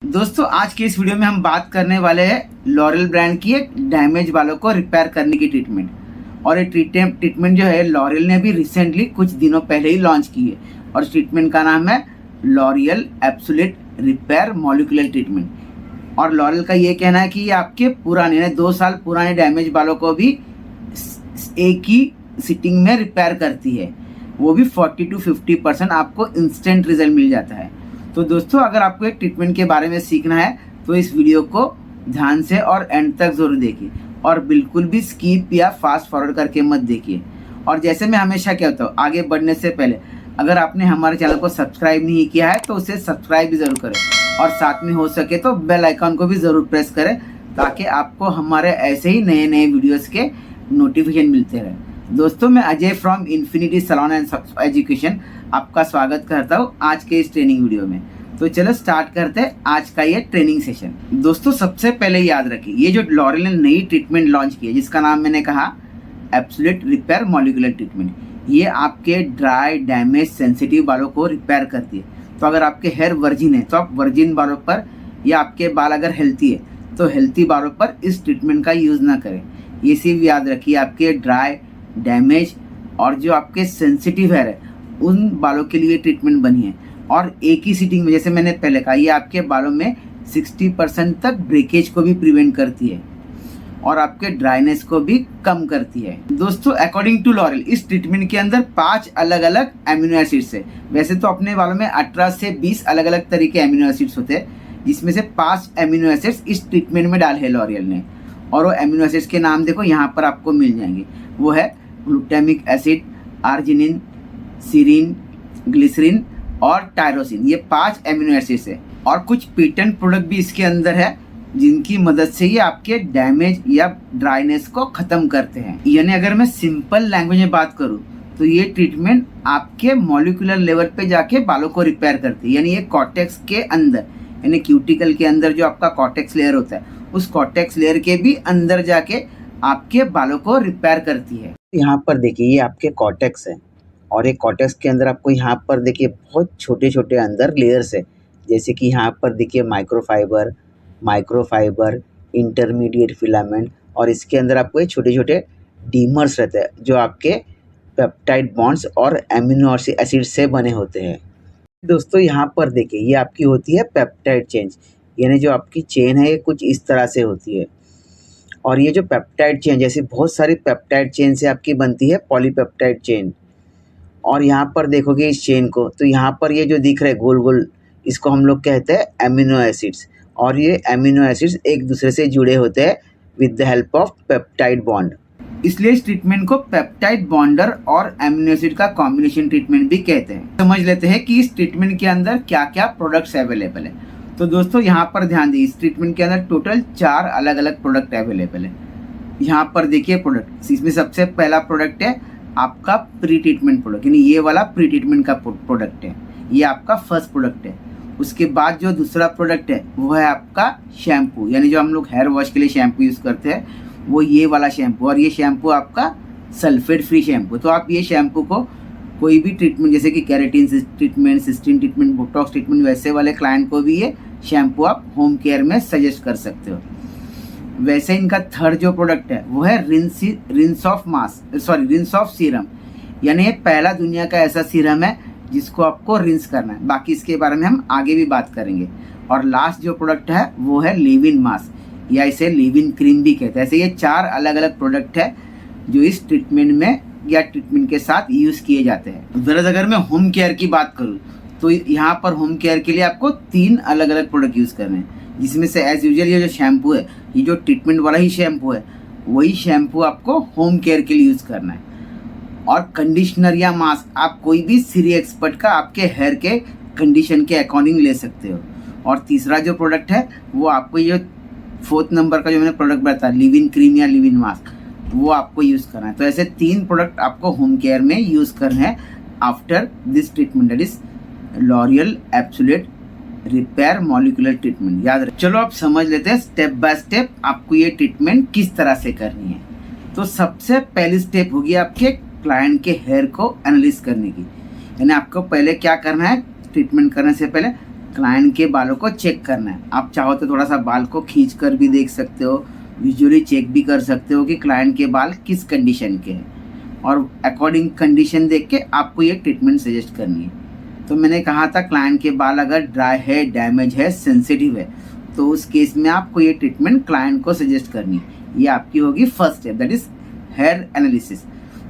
दोस्तों आज के इस वीडियो में हम बात करने वाले हैं लॉरियल ब्रांड की एक डैमेज बालों को रिपेयर करने की ट्रीटमेंट। और ये ट्रीटमेंट जो है लॉरियल ने भी रिसेंटली कुछ दिनों पहले ही लॉन्च की है और इस ट्रीटमेंट का नाम है L'Oréal absolute repair molecular treatment. और लॉरियल का ये कहना है कि ये आपके पुराने 2 साल पुराने डैमेज बालों को भी एक ही सिटिंग में रिपेयर करती है, वो भी 40 to 50% आपको इंस्टेंट रिजल्ट मिल जाता है। तो दोस्तों अगर आपको एक ट्रीटमेंट के बारे में सीखना है तो इस वीडियो को ध्यान से और एंड तक जरूर देखिए और बिल्कुल भी स्किप या फास्ट फॉरवर्ड करके मत देखिए। और जैसे मैं हमेशा कहता हूँ, आगे बढ़ने से पहले अगर आपने हमारे चैनल को सब्सक्राइब नहीं किया है तो उसे सब्सक्राइब भी ज़रूर करें और साथ में हो सके तो बेल आइकॉन को भी ज़रूर प्रेस करें ताकि आपको हमारे ऐसे ही नए नए वीडियोज़ के नोटिफिकेशन मिलते रहे। दोस्तों मैं Ajay from infinity salon and education आपका स्वागत करता हूँ आज के इस ट्रेनिंग वीडियो में। तो चलो स्टार्ट करते हैं आज का ये ट्रेनिंग सेशन। दोस्तों सबसे पहले याद रखिए, ये जो लॉरियल ने नई ट्रीटमेंट लॉन्च की है जिसका नाम मैंने कहा एब्सोल्यूट रिपेयर मॉलिक्यूलर ट्रीटमेंट, ये आपके ड्राई डैमेज सेंसिटिव बालों को रिपेयर करती है। तो अगर आपके हेयर वर्जिन है तो आप वर्जिन बालों पर, या आपके बाल अगर हेल्थी है तो हेल्थी बालों पर इस ट्रीटमेंट का यूज़ ना करें। ये सिर्फ याद रखिए आपके ड्राई डैमेज और जो आपके सेंसिटिव हेयर है उन बालों के लिए ट्रीटमेंट बनी है। और एक ही सिटिंग में, जैसे मैंने पहले कहा, ये आपके बालों में 60% तक ब्रेकेज को भी प्रिवेंट करती है और आपके ड्राइनेस को भी कम करती है। दोस्तों अकॉर्डिंग टू लॉरियल इस ट्रीटमेंट के अंदर 5 अलग अलग एमिनो एसिड्स है। वैसे तो अपने बालों में 18 से 20 अलग अलग तरह के एमिनो एसिड्स होते हैं, जिसमें से 5 एमिनो एसिड्स इस ट्रीटमेंट में डाले है लॉरियल ने। और वो एमिनो एसिड्स के नाम देखो यहाँ पर आपको मिल जाएंगे, वो है glutamic acid, arginine, serine, glycerine और टायरोसिन। ये 5 एमिनो एसिड्स है और कुछ पेटेंट प्रोडक्ट भी इसके अंदर है जिनकी मदद से ये आपके डैमेज या ड्राइनेस को ख़त्म करते हैं। यानी अगर मैं सिंपल लैंग्वेज में बात करूँ तो ये ट्रीटमेंट आपके मॉलिक्यूलर लेवल पे जाके बालों को रिपेयर करती है। यानी ये कॉर्टेक्स के अंदर, यानी क्यूटिकल के अंदर जो आपका कॉर्टेक्स लेयर होता है उस कॉर्टेक्स लेयर के भी अंदर जाके आपके बालों को रिपेयर करती है। यहाँ पर देखिए ये आपके कॉर्टेक्स है और एक कॉर्टेक्स के अंदर आपको यहाँ पर देखिए बहुत छोटे छोटे अंदर लेयर्स है, जैसे कि यहाँ पर देखिए माइक्रोफाइबर, इंटरमीडिएट फिलामेंट, और इसके अंदर आपको ये छोटे छोटे डीमर्स रहते हैं जो आपके पेप्टाइड बॉन्ड्स और एमिनो एसिड से बने होते हैं। दोस्तों यहाँ पर देखिए ये आपकी होती है पेप्टाइड चेन, यानी जो आपकी चेन है ये कुछ इस तरह से होती है। और ये जो पेप्टाइड चेन, जैसे बहुत सारी पेप्टाइड चेन से आपकी बनती है पॉलीपेप्टाइड चेन। और यहाँ पर देखोगे इस चेन को तो यहाँ पर ये जो दिख रहा है गोल गोल, इसको हम लोग कहते हैं एमिनो एसिड्स। और ये एमिनो एसिड्स एक दूसरे से जुड़े होते हैं with the help of peptide bond, इसलिए इस ट्रीटमेंट को पेप्टाइड बॉन्डर और एमिनो एसिड का कॉम्बिनेशन ट्रीटमेंट भी कहते हैं। समझ लेते हैं कि इस ट्रीटमेंट के अंदर क्या क्या प्रोडक्ट्स अवेलेबल है। तो दोस्तों यहाँ पर ध्यान दीजिए, इस ट्रीटमेंट के अंदर टोटल 4 अलग अलग प्रोडक्ट अवेलेबल है। यहाँ पर देखिए प्रोडक्ट, इसमें सबसे पहला प्रोडक्ट है आपका प्री ट्रीटमेंट प्रोडक्ट, यानी ये वाला प्री ट्रीटमेंट का प्रोडक्ट है, ये आपका फर्स्ट प्रोडक्ट है। उसके बाद जो दूसरा प्रोडक्ट है वो है आपका शैम्पू, यानी जो हम लोग हेयर वॉश के लिए शैम्पू यूज़ करते हैं वो ये वाला शैम्पू। और ये शैम्पू आपका सल्फेट फ्री शैम्पू। तो आप ये शैम्पू को कोई भी ट्रीटमेंट, जैसे कि keratin treatment, cysteine treatment, Botox treatment, वैसे वाले क्लाइंट को भी ये शैम्पू आप होम केयर में सजेस्ट कर सकते हो। वैसे इनका थर्ड जो प्रोडक्ट है वो है रिंस ऑफ सीरम, यानी ये पहला दुनिया का ऐसा सीरम है जिसको आपको रिंस करना है। बाकी इसके बारे में हम आगे भी बात करेंगे। और लास्ट जो प्रोडक्ट है वो है लिव इन मास्क, या इसे लिव इन क्रीम भी कहते हैं। ऐसे ये 4 अलग अलग प्रोडक्ट है जो इस ट्रीटमेंट में या ट्रीटमेंट के साथ यूज़ किए जाते हैं। दरअसल अगर मैं होम केयर की बात करूँ तो यहाँ पर होम केयर के लिए आपको 3 अलग अलग प्रोडक्ट यूज़ करने हैं, जिसमें से एज यूजुअल ये जो शैम्पू है, ये जो ट्रीटमेंट वाला ही शैम्पू है, वही शैम्पू आपको होम केयर के लिए यूज़ करना है। और कंडीशनर या मास्क आप कोई भी सीरी एक्सपर्ट का आपके हेयर के कंडीशन के अकॉर्डिंग ले सकते हो। और तीसरा जो प्रोडक्ट है वो आपको ये 4th नंबर का जो मैंने प्रोडक्ट बताया, लिव इन क्रीम या लिव इन मास्क, वो आपको यूज़ करना है। तो ऐसे 3 प्रोडक्ट आपको होम केयर में यूज़ करने हैं after this treatment, that is L'Oréal absolute repair molecular treatment. याद रख, चलो आप समझ लेते हैं स्टेप बाय स्टेप आपको ये ट्रीटमेंट किस तरह से करनी है। तो सबसे पहली स्टेप होगी आपके क्लाइंट के हेयर को एनालिसिस करने की। यानी आपको पहले क्या करना है, ट्रीटमेंट करने से पहले क्लाइंट के बालों को चेक करना है। आप चाहो तो थोड़ा सा बाल को खींच कर भी देख सकते हो, विजुअली चेक भी कर सकते हो कि क्लाइंट के बाल किस कंडीशन के हैं, और अकॉर्डिंग कंडीशन देख के आपको ये ट्रीटमेंट सजेस्ट करनी है। तो मैंने कहा था क्लाइंट के बाल अगर ड्राई है, डैमेज है, सेंसिटिव है, तो उस केस में आपको ये ट्रीटमेंट क्लाइंट को सजेस्ट करनी है। ये आपकी होगी first step, that is here analysis.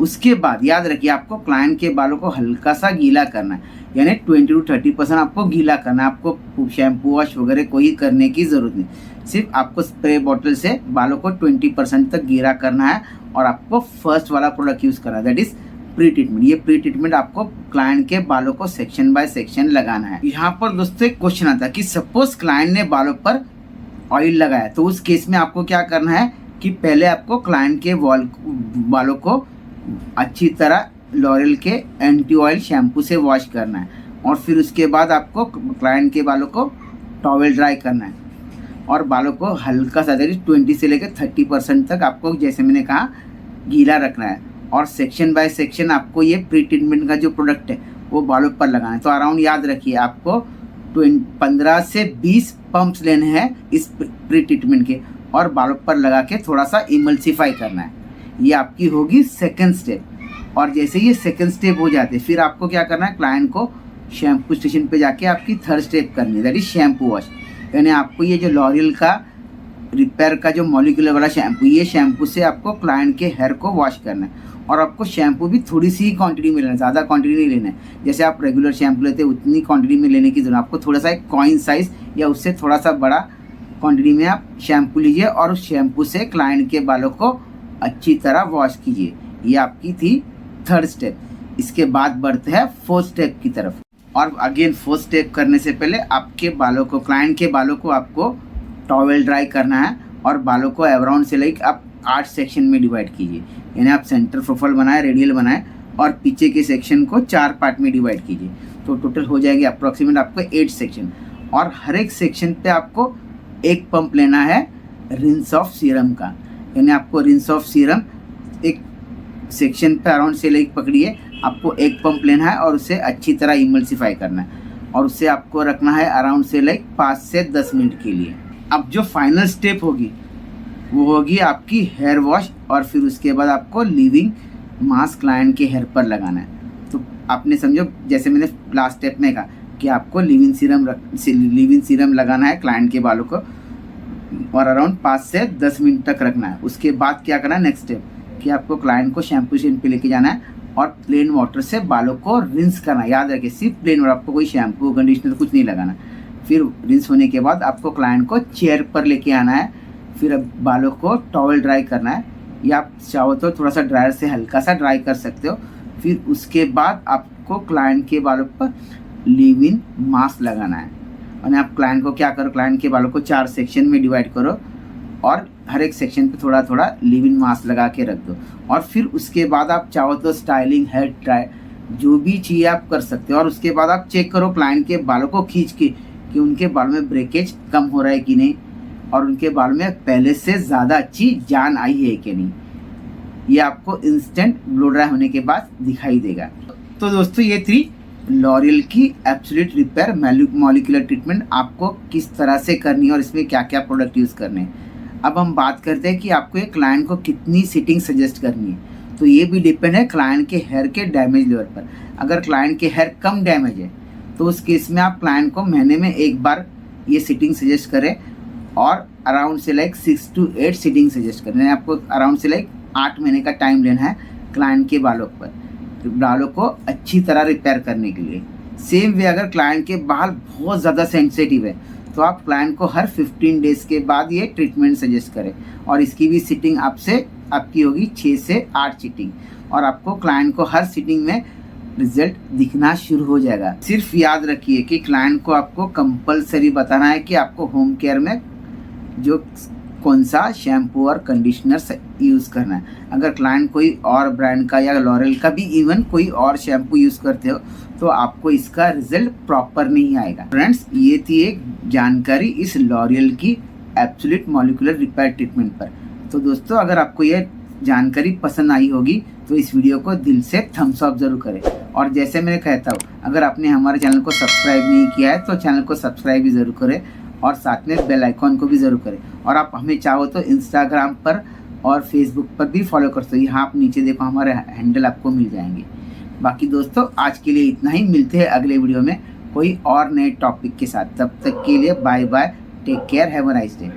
उसके बाद याद रखिए आपको क्लाइंट के बालों को हल्का सा गीला करना है, यानी 20 to 30% आपको गीला करना है। आपको शैम्पू वॉश वगैरह कोई करने की ज़रूरत नहीं, सिर्फ आपको स्प्रे बॉटल से बालों को 20% तक गीला करना है, और आपको फर्स्ट वाला प्रोडक्ट यूज़ करना है, दैट इज़ प्री ट्रीटमेंट। ये प्री ट्रीटमेंट आपको क्लाइंट के बालों को सेक्शन बाय सेक्शन लगाना है। यहाँ पर दोस्तों एक क्वेश्चन आता है कि सपोज क्लाइंट ने बालों पर ऑयल लगाया, तो उस केस में आपको क्या करना है कि पहले आपको क्लाइंट के बालों को अच्छी तरह लॉरियल के एंटी ऑयल शैम्पू से वॉश करना है, और फिर उसके बाद आपको क्लाइंट के बालों को टॉवेल ड्राई करना है, और बालों को हल्का सा 20 से लेकर 30% तक आपको, जैसे मैंने कहा, गीला रखना है। और सेक्शन बाय सेक्शन आपको ये प्री ट्रीटमेंट का जो प्रोडक्ट है वो बालों पर लगाना है। तो अराउंड याद रखिए आपको 15 से 20 पंप्स लेने हैं इस प्री ट्रीटमेंट के, और बालों पर लगा के थोड़ा सा इमल्सिफाई करना है। ये आपकी होगी सेकंड स्टेप। और जैसे ये सेकंड स्टेप हो जाते फिर आपको क्या करना है, क्लाइंट को शैम्पू स्टेशन पे जाके आपकी थर्ड स्टेप करनी है, दैट इज शैम्पू वॉश। यानी आपको ये जो लॉरियल का रिपेयर का जो मॉलिक्यूलर वाला शैम्पू, ये शैम्पू से आपको क्लाइंट के हेयर को वॉश करना है। और आपको शैम्पू भी थोड़ी सी ही क्वांटिटी में लेना है, ज़्यादा क्वांटिटी नहीं लेना है। जैसे आप रेगुलर शैम्पू लेते हैं उतनी क्वांटिटी में लेने की जरूरत, आपको थोड़ा सा एक कॉइन साइज या उससे थोड़ा सा बड़ा क्वांटिटी में आप शैम्पू लीजिए, और उस शैम्पू से क्लाइंट के बालों को अच्छी तरह वॉश कीजिए। ये आपकी थी थर्ड स्टेप। इसके बाद बढ़ते हैं फोर्थ स्टेप की तरफ। और अगेन फोर्थ स्टेप करने से पहले आपके बालों को, क्लाइंट के बालों को आपको टॉवेल ड्राई करना है, और बालों को अराउंड से लाइक आप 8 सेक्शन में डिवाइड कीजिए। यानी आप सेंटर प्रोफाइल बनाए, रेडियल बनाए, और पीछे के सेक्शन को 4 पार्ट में डिवाइड कीजिए। तो टोटल हो जाएंगे अप्रॉक्सीमेट आपको 8 सेक्शन। और हर एक सेक्शन पे आपको एक पंप लेना है रिंस ऑफ सीरम का। यानी आपको रिंस ऑफ सीरम एक सेक्शन पे अराउंड से लाइक पकड़िए, आपको एक पंप लेना है और उसे अच्छी तरह इमल्सिफाई करना है, और उसे आपको रखना है अराउंड से लाइक 5 से 10 मिनट के लिए। अब जो फाइनल स्टेप होगी वो होगी आपकी हेयर वॉश, और फिर उसके बाद आपको लीविंग मास्क क्लाइंट के हेयर पर लगाना है। तो आपने समझो, जैसे मैंने लास्ट स्टेप में कहा कि आपको लीविंग सीरम लगाना है क्लाइंट के बालों को, और अराउंड 5 से 10 मिनट तक रखना है। उसके बाद क्या करना है, नेक्स्ट स्टेप कि आपको क्लाइंट को शैम्पू स्टेशन पे लेके जाना है, और प्लेन वाटर से बालों को रिंस करना है। याद रखिए सिर्फ प्लेन वाटर, आपको कोई शैम्पू कंडीशनर कुछ नहीं लगाना। फिर रिंस होने के बाद आपको क्लाइंट को चेयर पर लेके आना है, फिर अब बालों को टॉवेल ड्राई करना है, या आप चाहो तो थोड़ा सा ड्रायर से हल्का सा ड्राई कर सकते हो। फिर उसके बाद आपको क्लाइंट के बालों पर लीव इन मास्क लगाना है। और आप क्लाइंट को क्या करो, क्लाइंट के बालों को 4 सेक्शन में डिवाइड करो, और हर एक सेक्शन पे थोड़ा थोड़ा लीव इन मास्क लगा के रख दो। और फिर उसके बाद आप चाहो तो स्टाइलिंग, हेयर ड्राई, जो भी चाहिए आप कर सकते हो। और उसके बाद आप चेक करो क्लाइंट के बालों को खींच के कि उनके बालों में ब्रेकेज कम हो रहा है कि नहीं, और उनके बालों में पहले से ज़्यादा अच्छी जान आई है कि नहीं। ये आपको इंस्टेंट ब्लो ड्राई होने के बाद दिखाई देगा। तो दोस्तों ये थी लॉरियल की एब्सोल्यूट रिपेयर मॉलिक्यूलर ट्रीटमेंट, आपको किस तरह से करनी है और इसमें क्या क्या प्रोडक्ट यूज़ करने हैं। अब हम बात करते हैं कि आपको एक क्लाइंट को कितनी सिटिंग सजेस्ट करनी है। तो ये भी डिपेंड है क्लाइंट के हेयर के डैमेज लेवल पर। अगर क्लाइंट के हेयर कम डैमेज है तो उस केस में आप क्लाइंट को महीने में एक बार ये सिटिंग सजेस्ट करें, और अराउंड से लाइक 6 to 8 सिटिंग सजेस्ट करें। आपको अराउंड से लाइक 8 महीने का टाइम लेना है क्लाइंट के बालों पर, बालों को अच्छी तरह रिपेयर करने के लिए। सेम वे अगर क्लाइंट के बाल बहुत ज़्यादा सेंसिटिव है तो आप क्लाइंट को हर 15 डेज़ के बाद ये ट्रीटमेंट सजेस्ट करें, और इसकी भी सिटिंग आपकी होगी 6 से 8 सिटिंग, और आपको क्लाइंट को हर सिटिंग में रिजल्ट दिखना शुरू हो जाएगा। सिर्फ याद रखिए कि क्लाइंट को आपको कंपलसरी बताना है कि आपको होम केयर में जो कौन सा शैम्पू और कंडीशनर यूज़ करना है। अगर क्लाइंट कोई और ब्रांड का या लॉरियल का भी इवन कोई और शैम्पू यूज़ करते हो तो आपको इसका रिजल्ट प्रॉपर नहीं आएगा। फ्रेंड्स, ये थी एक जानकारी इस लॉरियल की एब्सोल्यूट मॉलिक्यूलर रिपेयर ट्रीटमेंट पर। तो दोस्तों, अगर आपको ये जानकारी पसंद आई होगी तो इस वीडियो को दिल से थम्स अप जरूर करें। और जैसे मैं कहता हूँ, अगर आपने हमारे चैनल को सब्सक्राइब नहीं किया है तो चैनल को सब्सक्राइब भी ज़रूर करें और साथ में बेल आइकॉन को भी ज़रूर करें। और आप हमें चाहो तो इंस्टाग्राम पर और फेसबुक पर भी फॉलो कर सकते हो। यहाँ आप नीचे देखो हमारे हैंडल आपको मिल जाएंगे। बाकी दोस्तों आज के लिए इतना ही, मिलते हैं अगले वीडियो में कोई और नए टॉपिक के साथ। तब तक के लिए bye bye, take care, have a nice day.